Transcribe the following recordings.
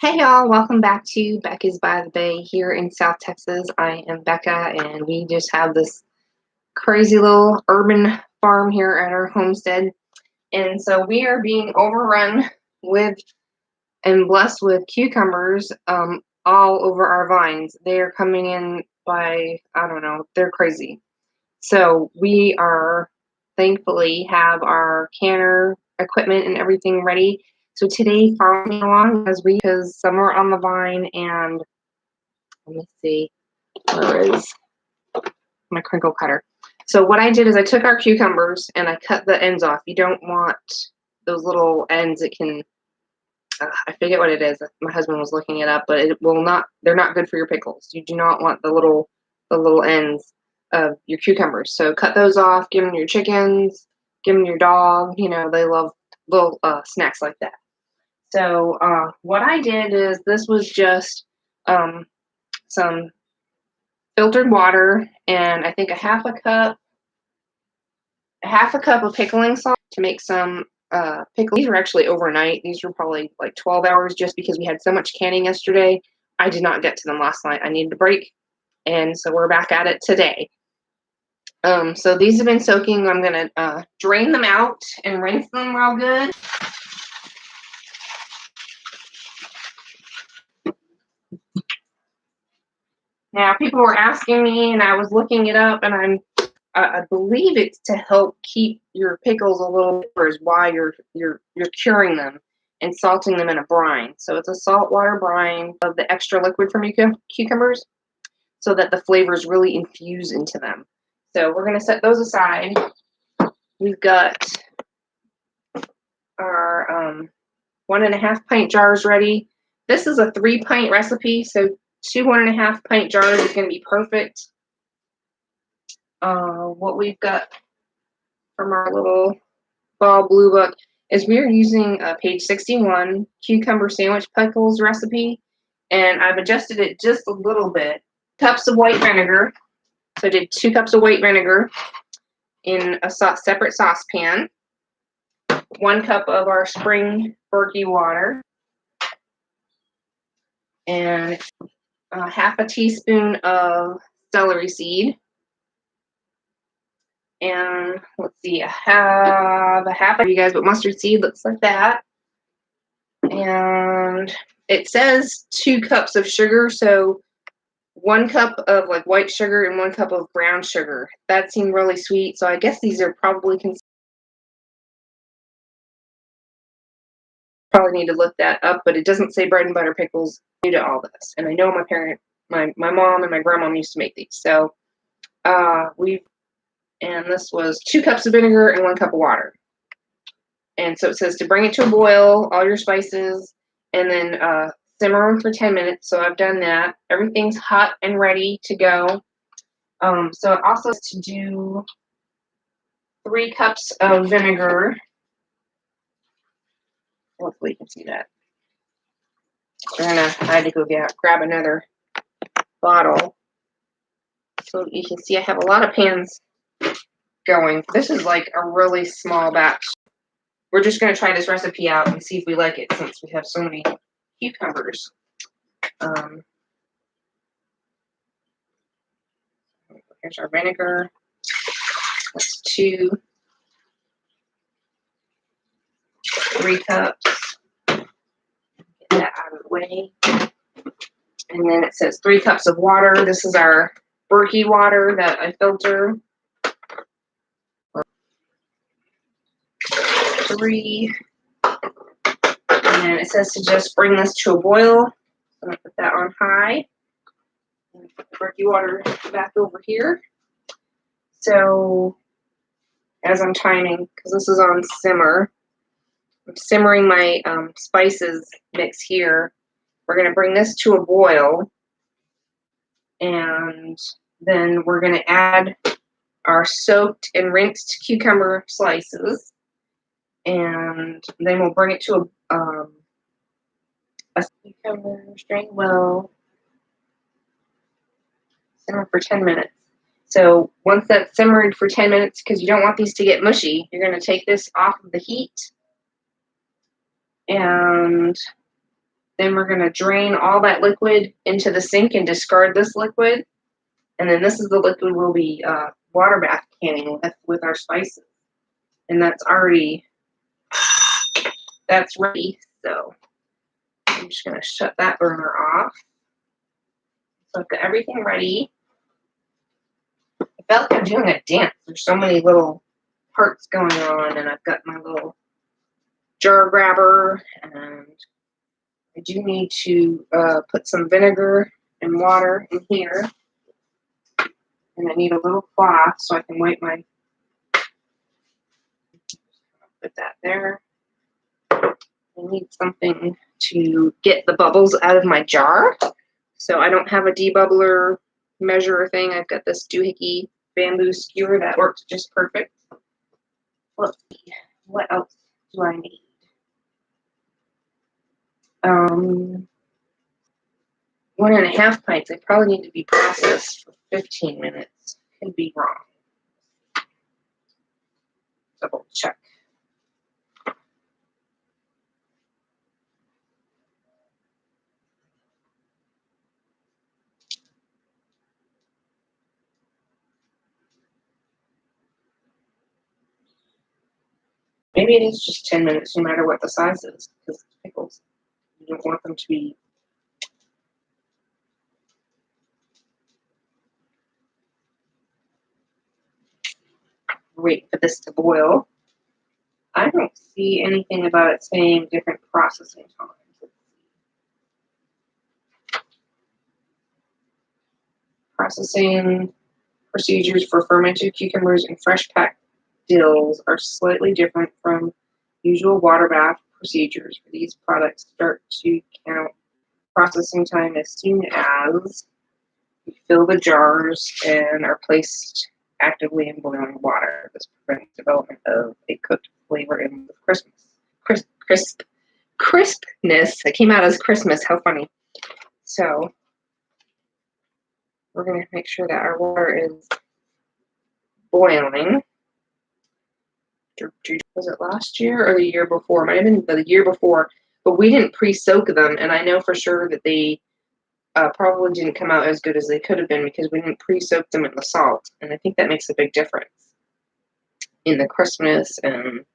Hey y'all, welcome back to Becca's by the Bay here in South Texas. I am Becca and we just have this crazy little urban farm here at our homestead. And so we are being overrun with and blessed with cucumbers all over our vines. They are coming in by, I don't know, they're crazy. So we are thankfully have our canner equipment and everything ready. So today, follow me along as because some are on the vine and let me see, where is my crinkle cutter? So what I did is I took our cucumbers and I cut the ends off. You don't want those little ends. It can, I forget what it is. My husband was looking it up, but it will not. They're not good for your pickles. You do not want the little ends of your cucumbers. So cut those off. Give them to your chickens. Give them to your dog. You know they love little snacks like that. So what I did is this was just some filtered water and I think a half a cup of pickling salt to make some pickles. These were actually overnight. These were probably like 12 hours just because we had so much canning yesterday. I did not get to them last night. I needed a break. And so we're back at it today. So these have been soaking. I'm going to drain them out and rinse them real good. Now, people were asking me, and I was looking it up, and I believe it's to help keep your pickles a little bit while you're curing them and salting them in a brine. So it's a saltwater brine of the extra liquid from your cucumbers, so that the flavors really infuse into them. So we're gonna set those aside. We've got our 1.5 pint jars ready. This is a 3-pint recipe, so 2 1.5 pint jars is going to be perfect. What we've got from our little fall blue book is we're using page 61 cucumber sandwich pickles recipe, and I've adjusted it just a little bit. Cups of white vinegar. So I did 2 cups of white vinegar in a separate saucepan. 1 cup of our spring Berkey water, and half a teaspoon of celery seed, and let's see, I have a half of you guys, but mustard seed looks like that. And it says 2 cups of sugar, so 1 cup of like white sugar and 1 cup of brown sugar. That seemed really sweet, so I guess these are probably need to look that up, but it doesn't say bread and butter pickles new to all this. And I know my mom and my grandma used to make these. So and this was 2 cups of vinegar and 1 cup of water. And so it says to bring it to a boil, all your spices, and then simmer them for 10 minutes. So I've done that. Everything's hot and ready to go. So it also says to do 3 cups of vinegar. Hopefully you can see that. I had to go grab another bottle. So you can see I have a lot of pans going. This is like a really small batch. We're just going to try this recipe out and see if we like it since we have so many cucumbers. Here's our vinegar. That's 3 cups. Get that out of the way. And then it says 3 cups of water. This is our Berkey water that I filter. 3. And then it says to just bring this to a boil. I'm going to put that on high. And put the Berkey water back over here. So as I'm timing, because this is on simmer, I'm simmering my spices mix here. We're going to bring this to a boil, and then we're going to add our soaked and rinsed cucumber slices, and then we'll bring it to a cucumber strain well, simmer for 10 minutes. So once that's simmered for 10 minutes, because you don't want these to get mushy, you're going to take this off of the heat and Then we're going to drain all that liquid into the sink and discard this liquid. And then this is the liquid we'll be water bath canning with our spices. And that's ready. So I'm just going to shut that burner off. So I've got everything ready. I felt like I'm doing a dance. There's so many little parts going on, and I've got my little jar grabber, and I do need to put some vinegar and water in here, and I need a little cloth so I can wipe my. Put that there. I need something to get the bubbles out of my jar, so I don't have a debubbler measure thing. I've got this doohickey bamboo skewer that works just perfect. Let's see, what else do I need? 1.5 pints. They probably need to be processed for 15 minutes. Could be wrong. Double check. Maybe it is just 10 minutes, no matter what the size is, because it's pickles. You don't want them to be. Wait for this to boil. I don't see anything about it saying different processing times. Processing procedures for fermented cucumbers and fresh packed dills are slightly different from usual water bath procedures. For these products, start to count processing time as soon as you fill the jars and are placed actively in boiling water. This prevents development of a cooked flavor in the crispness. It came out as Christmas. How funny. So we're going to make sure that our water is boiling. Was it last year or the year before? It might have been the year before, but we didn't pre-soak them, and I know for sure that they probably didn't come out as good as they could have been because we didn't pre-soak them in the salt, and I think that makes a big difference in the crispness, and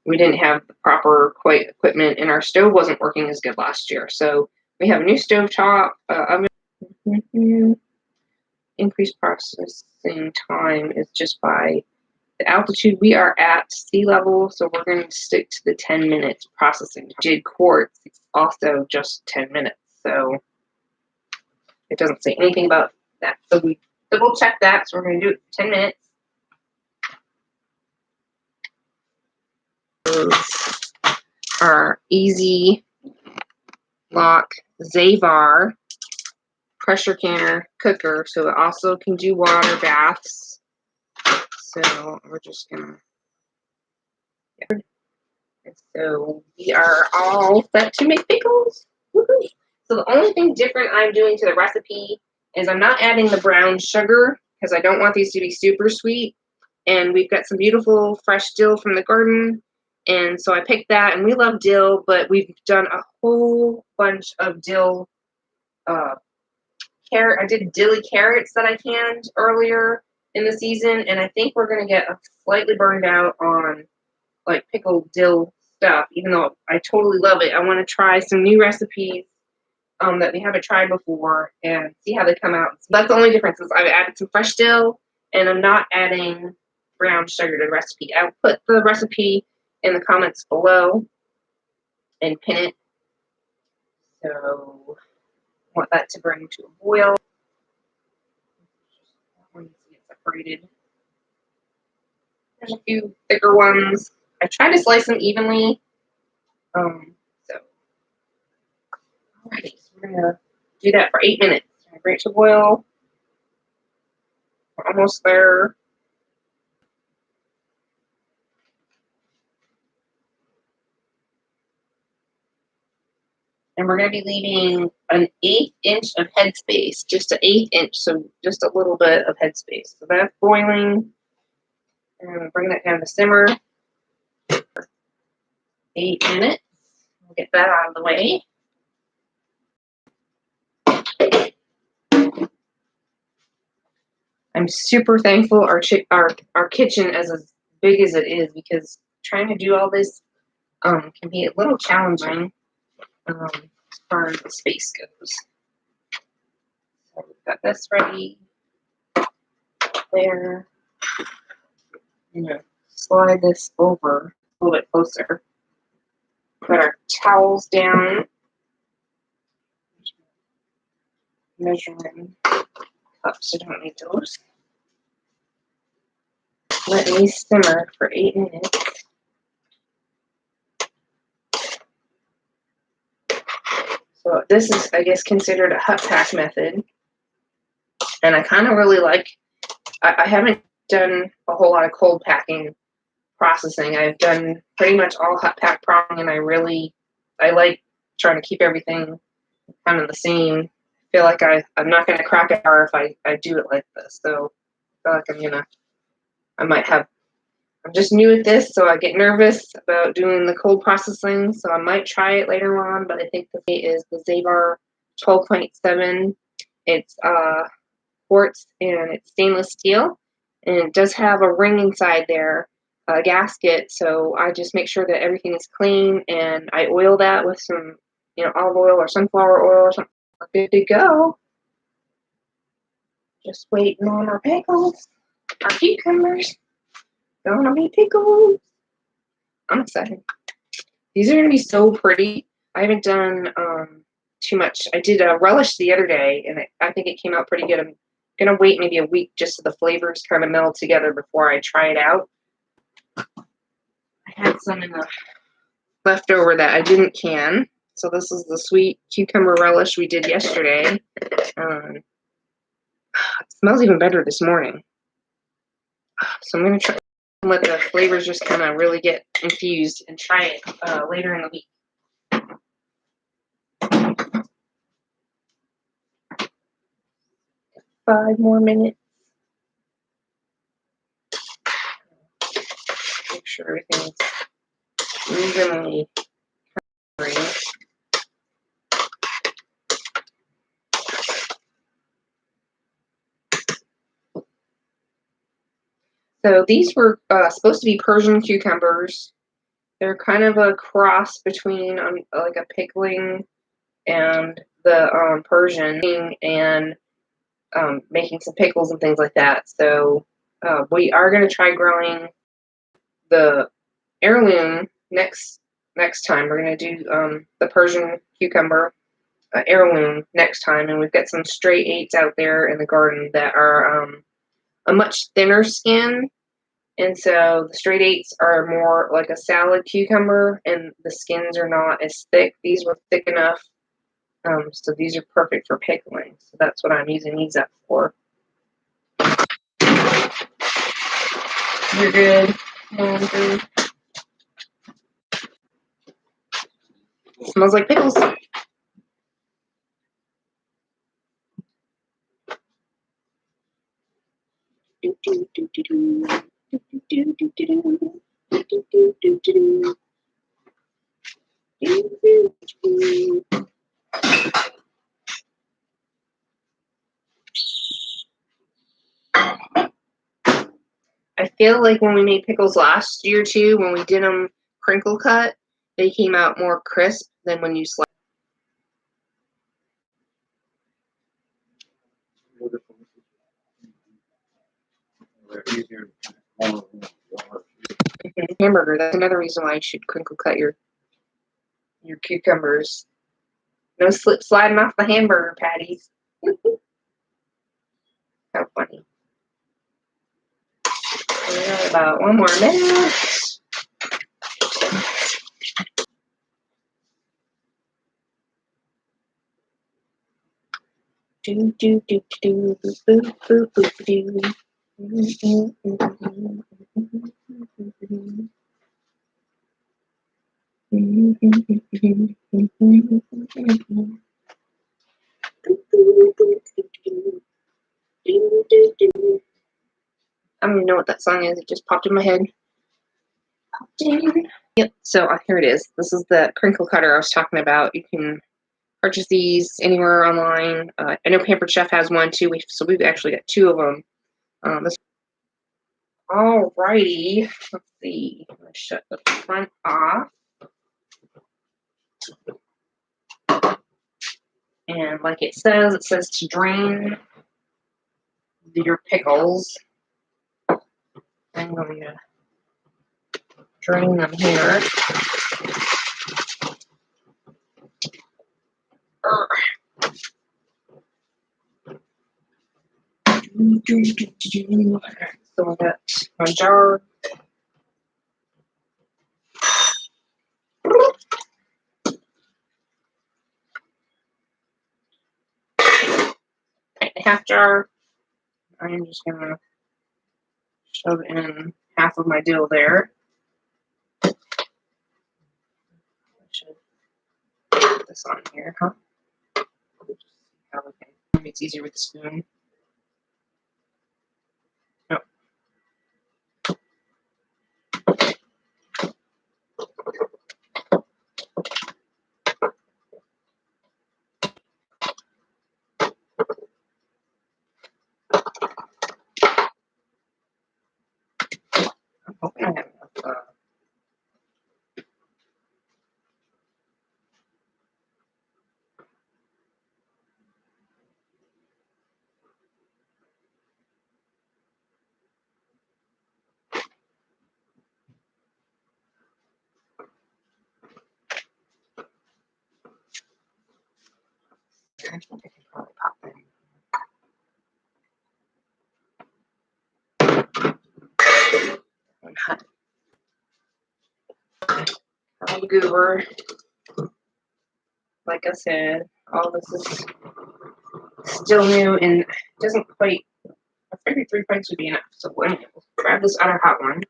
we didn't have the proper equipment, and our stove wasn't working as good last year. So we have a new stove top oven. Increased processing time is just by the altitude. We are at sea level, so we're going to stick to the 10 minutes processing time. Jade quartz, it's also just 10 minutes, so it doesn't say anything about that. So we double check that, so we're going to do it for 10 minutes. Those are Easy Lock Zavar pressure canner cooker, so it also can do water baths. So we're just gonna, yeah. And so we are all set to make pickles. Woo-hoo. So the only thing different I'm doing to the recipe is I'm not adding the brown sugar because I don't want these to be super sweet. And we've got some beautiful fresh dill from the garden. And so I picked that, and we love dill, but we've done a whole bunch of dill I did dilly carrots that I canned earlier in the season, and I think we're going to get slightly burned out on like pickled dill stuff, even though I totally love it. I want to try some new recipes that we haven't tried before and see how they come out. So that's the only difference is I've added some fresh dill, and I'm not adding brown sugar to the recipe. I'll put the recipe in the comments below and pin it. So I want that to bring to a boil. That needs to get separated. There's a few thicker ones. I try to slice them evenly. So, alrighty, so we're gonna do that for 8 minutes. Bring it to boil. We're almost there. And we're gonna be leaving an 1/8 inch of headspace, just an 1/8 inch, so just a little bit of headspace. So that's boiling. And bring that down to simmer. 8 minutes. We'll get that out of the way. I'm super thankful our kitchen is as big as it is, because trying to do all this can be a little challenging as far as the space goes. So we've got this ready there. I'm gonna slide this over a little bit closer. Put our towels down. Measuring cups, I don't need those. Let me simmer for 8 minutes. So this is, I guess, considered a hut pack method. And I kind of really like, I haven't done a whole lot of cold packing processing. I've done pretty much all hut pack processing, and I like trying to keep everything kind of the same. I feel like I'm not going to crack it if I do it like this. So I feel like I'm just new at this, so I get nervous about doing the cold processing, so I might try it later on, but I think the thing is the Zabar 12.7. It's quartz and it's stainless steel, and it does have a ring inside there, a gasket, so I just make sure that everything is clean, and I oil that with some, olive oil or sunflower oil or something. We're good to go. Just waiting on our pickles, our cucumbers. Gonna be pickles. I'm excited. These are gonna be so pretty. I haven't done too much. I did a relish the other day, and I think it came out pretty good. I'm gonna wait maybe a week just so the flavors kind of meld together before I try it out. I had some in the leftover that I didn't can. So this is the sweet cucumber relish we did yesterday. It smells even better this morning. So I'm gonna try and let the flavors just kind of really get infused and try it later in the week. 5 more minutes. Make sure everything's evenly green. So these were supposed to be Persian cucumbers. They're kind of a cross between like a pickling and the Persian, and making some pickles and things like that. So we are going to try growing the heirloom next time. We're going to do the Persian cucumber heirloom next time, and we've got some straight eights out there in the garden that are a much thinner skin. And so the straight eights are more like a salad cucumber, and the skins are not as thick. These were thick enough, so these are perfect for pickling. So that's what I'm using these up for. You're good. Smells like pickles. I feel like when we made pickles last year too, when we did them crinkle cut, they came out more crisp than when you slice. Hamburger. That's another reason why you should crinkle cut your cucumbers. No slip sliding off the hamburger patties. How funny. We got about 1 more minute. Do do do do do boo boo boo do. I don't even know what that song is. It just popped in my head. Yep. So here it is. This is the crinkle cutter I was talking about. You can purchase these anywhere online. I know Pampered Chef has one too. So we've actually got 2 of them. This alrighty. Let's see. I'm gonna shut the front off. And like it says to drain your pickles. I'm going to drain them here. So I got my jar. Half jar. I'm just gonna shove in half of my dill there. I should put this on here, huh? Maybe it's easier with a spoon. No. I'm hoping I have enough. I think I can probably pop in. Goober. Like I said, all this is still new and doesn't quite. I figured 3 pints would be enough. So we'll grab this other hot one.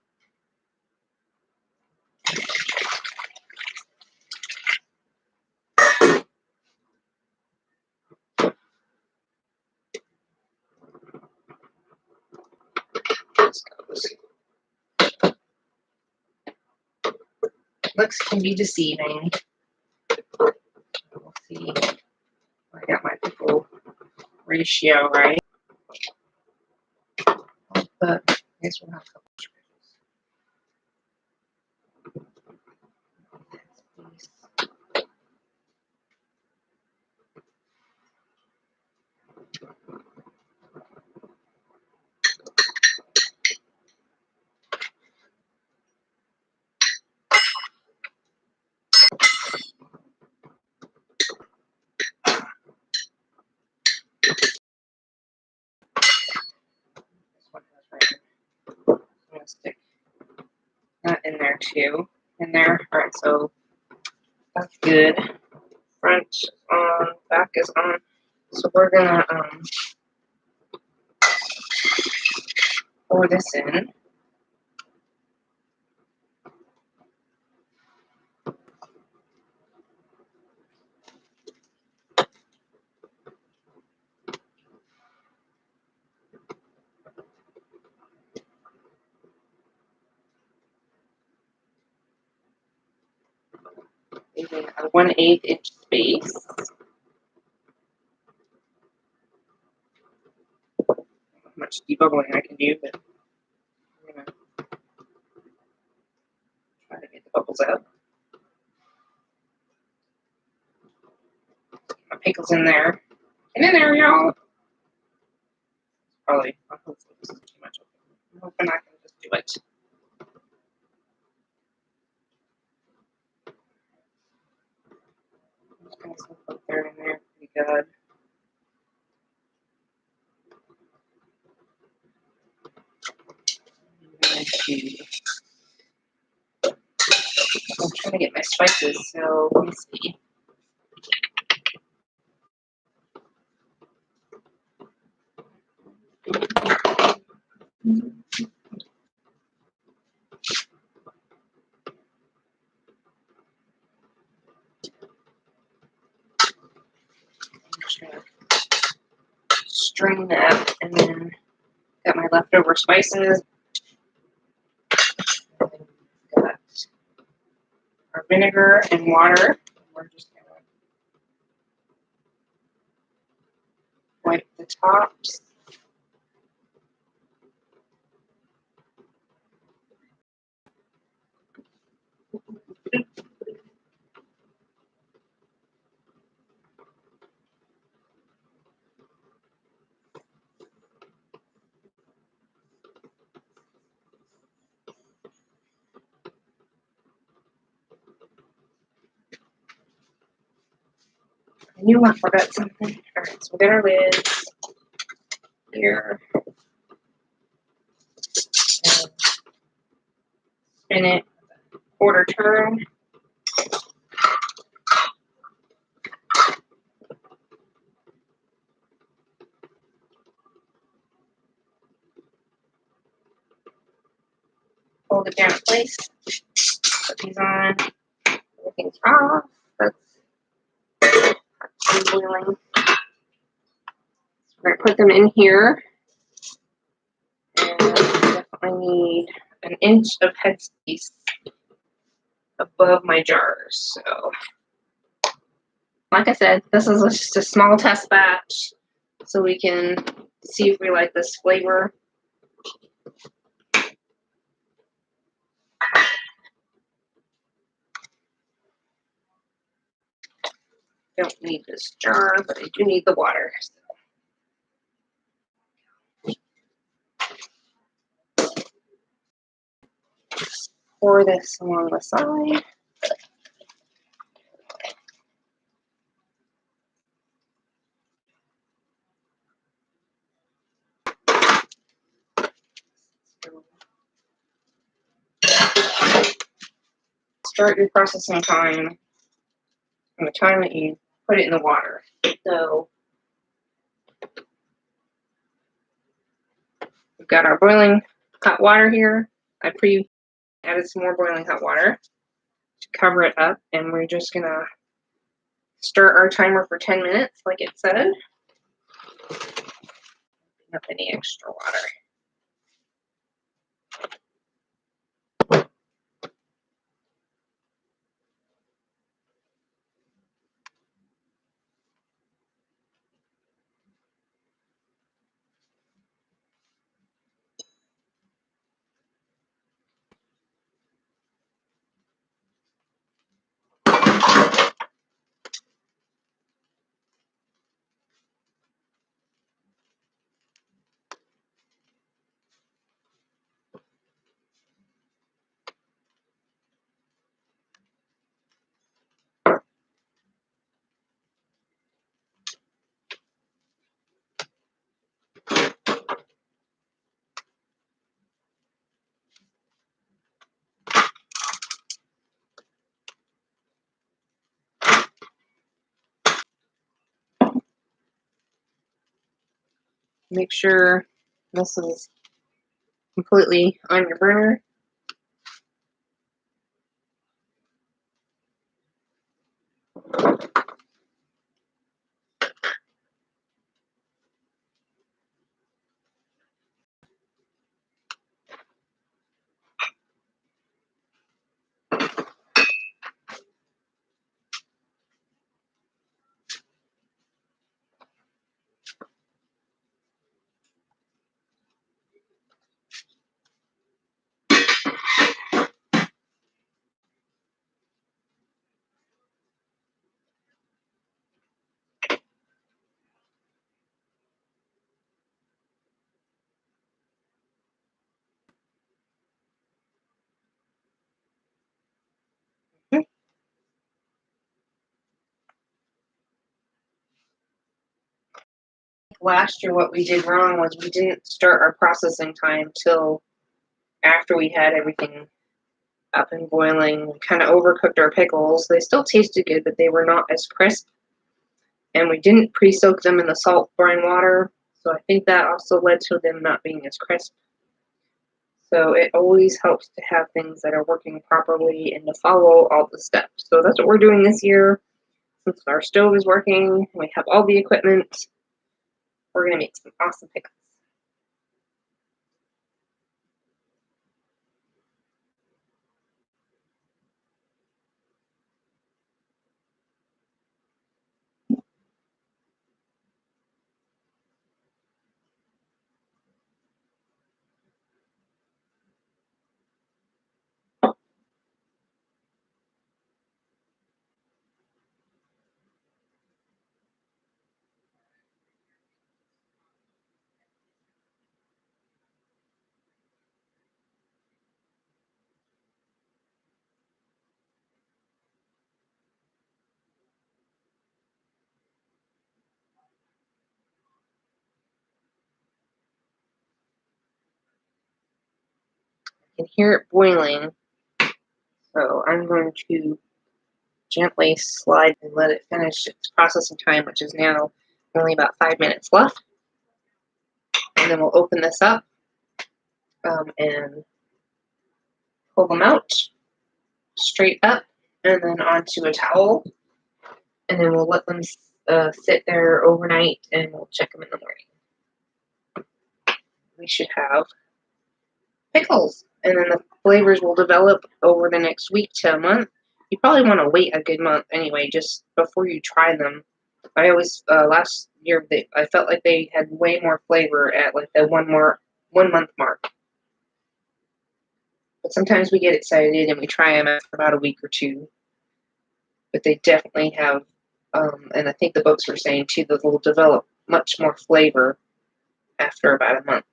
Looks can be deceiving. We'll see. I got my pickle ratio right. But I guess we'll have a couple I'm gonna stick that in there too. In there. Alright, so that's good. Front is on, back is on. So we're gonna pour this in. Leaving a 1/8 inch space. How much debubbling I can do, but I'm gonna try to get the bubbles out. My pickles in there. And in there, y'all. Probably, hopefully this is too much. I'm hoping I can just do it. I'm just gonna put there in there pretty good. I'm trying to get my spices, so let me see. I'm just gonna strain that, and then got my leftover spices. Got our vinegar and water. We're just gonna wipe the tops. knew I forgot something. Alright, so we got our lids here. And spin it quarter turn. Hold it down in place. Put these on. Everything's off. That's boiling. We're going to put them in here. And definitely need an inch of headspace above my jars. So, like I said, this is just a small test batch so we can see if we like this flavor. Don't need this jar, but I do need the water. Pour this along the side. Start your processing time from the time that you put it in the water. So we've got our boiling hot water here. I added some more boiling hot water to cover it up, and we're just gonna start our timer for 10 minutes, like it said. Not any extra water. Make sure this is completely on your burner. Last year, what we did wrong was we didn't start our processing time till after we had everything up and boiling. We kind of overcooked our pickles. They still tasted good, but they were not as crisp. And we didn't pre-soak them in the salt brine water, so I think that also led to them not being as crisp. So it always helps to have things that are working properly and to follow all the steps. So that's what we're doing this year. Since our stove is working, we have all the equipment, we're going to make some awesome pickles. You can hear it boiling, so I'm going to gently slide and let it finish its processing time, which is now only about 5 minutes left. And then we'll open this up and pull them out straight up and then onto a towel. And then we'll let them sit there overnight and we'll check them in the morning. We should have pickles. And then the flavors will develop over the next week to a month. You probably want to wait a good month anyway, just before you try them. I always last year I felt like they had way more flavor at like the 1 month mark. But sometimes we get excited and we try them after about a week or two. But they definitely have, and I think the books were saying too, that they'll develop much more flavor after about a month.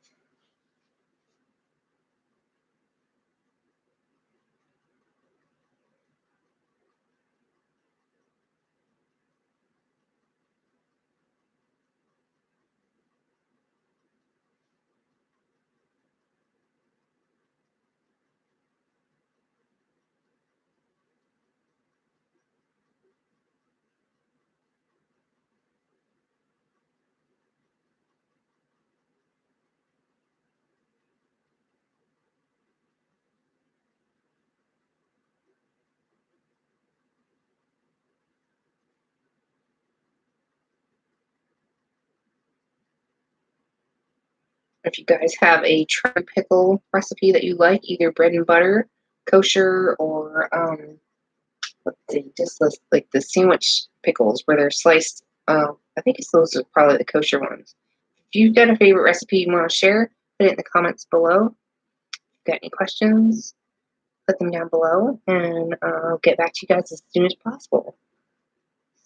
If you guys have a tri pickle recipe that you like, either bread and butter, kosher, or just like the sandwich pickles where they're sliced. I think those are probably the kosher ones. If you've got a favorite recipe you want to share, put it in the comments below. If you've got any questions, put them down below, and I'll get back to you guys as soon as possible.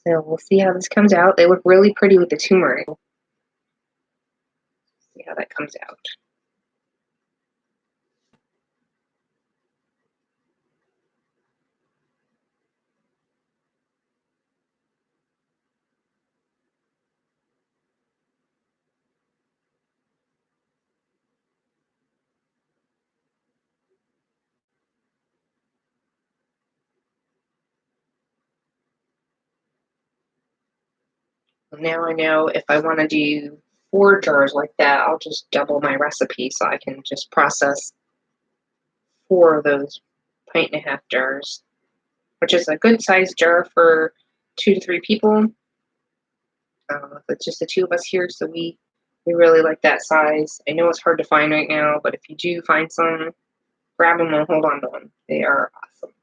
So we'll see how this comes out. They look really pretty with the turmeric. See how that comes out. Now I know if I want to do 4 jars like that, I'll just double my recipe so I can just process 4 of those 1.5 jars, which is a good sized jar for 2 to 3 people. It's just the two of us here, so we really like that size. I know it's hard to find right now, but if you do find some, grab them and hold on to them. They are awesome.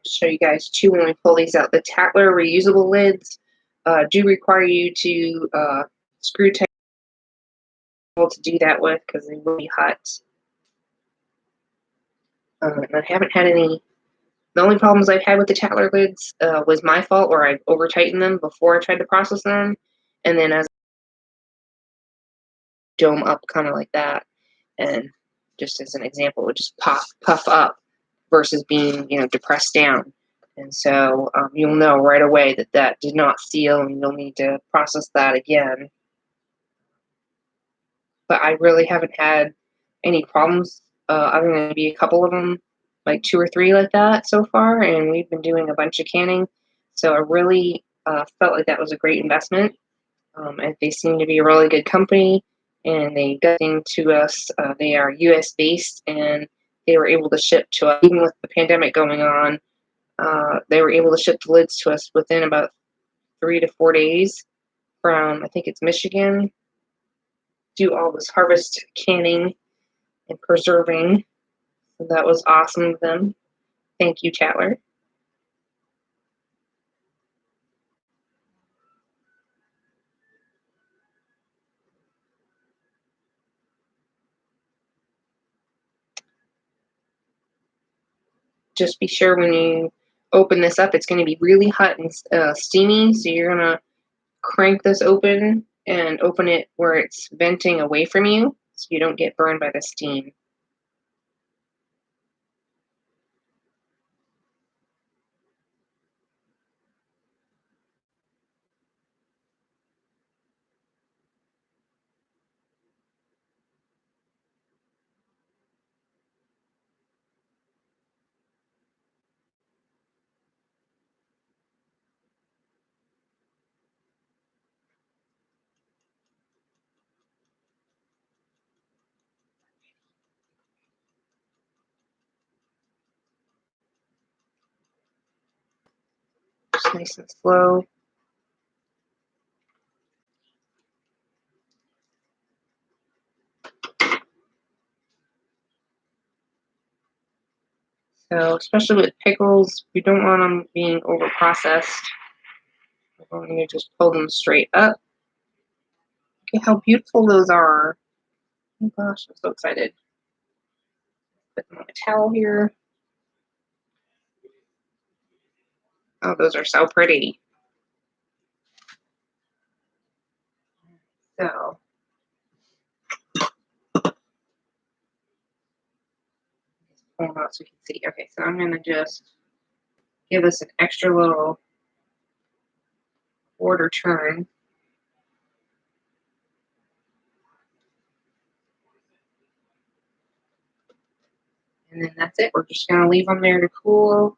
Show you guys too when we pull these out. The Tatler reusable lids do require you to screw tight to do that with because they will be hot. And I haven't had any. The only problems I've had with the Tatler lids was my fault, where I over tightened them before I tried to process them, and then as I dome up kind of like that, and just as an example, it would just puff up versus being depressed down. And so you'll know right away that that did not seal, and you'll need to process that again. But I really haven't had any problems other than maybe a couple of them, like 2 or 3 like that so far. And we've been doing a bunch of canning, so I really felt like that was a great investment. And they seem to be a really good company, and they got to us. They are U.S. based, and they were able to ship to us even with the pandemic going on. They were able to ship the lids to us within about 3 to 4 days from, I think it's Michigan. Do all this harvest canning and preserving. So that was awesome of them. Thank you, Tatler. Just be sure when you open this up, it's going to be really hot and steamy. So you're going to crank this open and open it where it's venting away from you. so you don't get burned by the steam. Just nice and slow. So, especially with pickles, we don't want them being over processed. We're going to just pull them straight up. Look at how beautiful those are. Oh gosh, I'm so excited. Put them on a towel here. Oh, those are so pretty. So, pull them out so you can see. Okay, so I'm going to just give us an extra little quarter turn. And then that's it. We're just going to leave them there to cool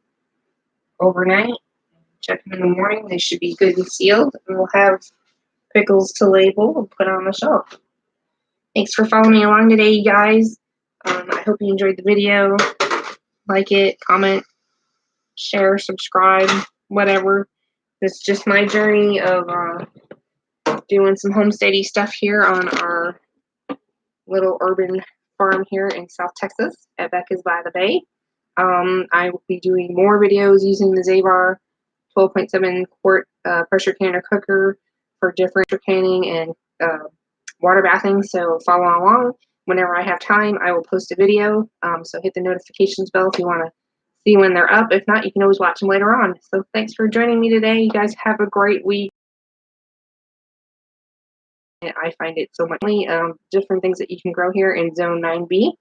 overnight. Check them in the morning. They should be good and sealed. And we'll have pickles to label and put on the shelf. Thanks for following me along today, you guys. I hope you enjoyed the video. Like it, comment, share, subscribe, whatever. It's just my journey of doing some homesteady stuff here on our little urban farm here in South Texas at Becca's by the Bay. I will be doing more videos using the Zabar 12.7 quart pressure canner cooker for different canning and water bathing, so follow along. Whenever I have time, I will post a video, so hit the notifications bell if you want to see when they're up. If not, you can always watch them later on. So thanks for joining me today. You guys have a great week. I find it so much different things that you can grow here in Zone 9B.